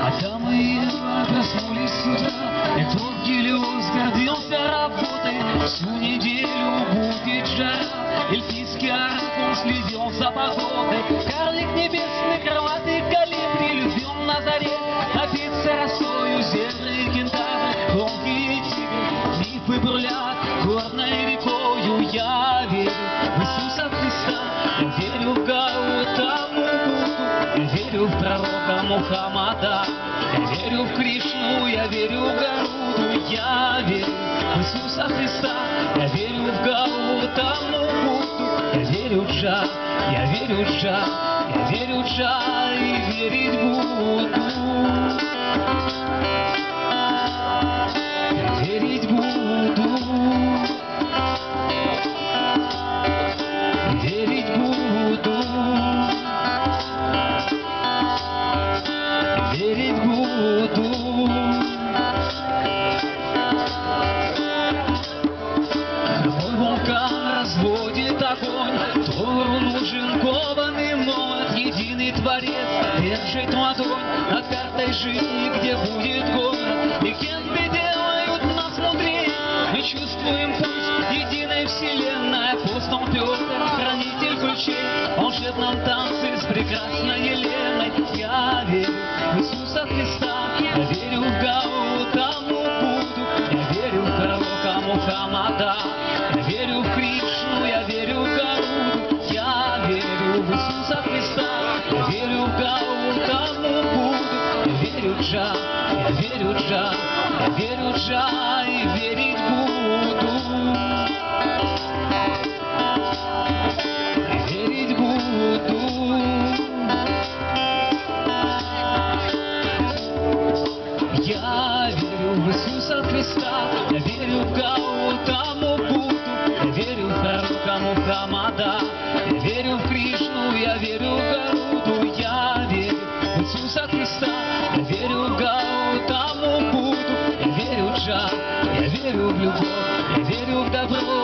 Адам и Ева проснулись с утра, и тот Гелиос гордился работой. Всю неделю будет жара, эльфийский оракул следил за погодой. Карлик небесный, крылатый калибри, любим на заре напиться росою. Зебры и кентавры, громкие тигры, мифы бурлят горной рекою. Я верю в Иисуса Христа, я верю в Гаутаму Будду, я верю в пророка Мухаммада, я верю в Кришну, я верю в Гаруду. Я верю в Иисуса Христа, я верю в Гаутаму Будду, я верю в Джа, я верю в Джа, я верю в Джа и верить буду. Я верить буду. Верить буду. Верить буду. Мой вулкан разводит огонь, Тору нужен кованый молот. Единый Творец держит ладонь над картой жизни, где будет город. Легенды делают нас мудрее, мы чувствуем пульс единой вселенной. Апостол Петр, хранитель ключей, в волшебном танце с прекрасной Еленой. Я верю в Иисуса Христа, я верю в Гаутаму Будду, я верю в пророка Мухаммада, я верю в Кришну, я верю в Гаруду. Я верю в Иисуса Христа, я верю в Гаутаму Будду, я верю в Джа, я верю в Джа, я верю в Джа и верить буду. Верить буду. Я верю в Иисуса Христа, я верю в Гаутаму Будду, я верю в пророка Мухаммада, я верю в Кришну, я верю в Гаруду. Я верю в Иисуса Христа, я верю в Гаутаму Будду, я верю в Джа, я верю в любовь, я верю в добро.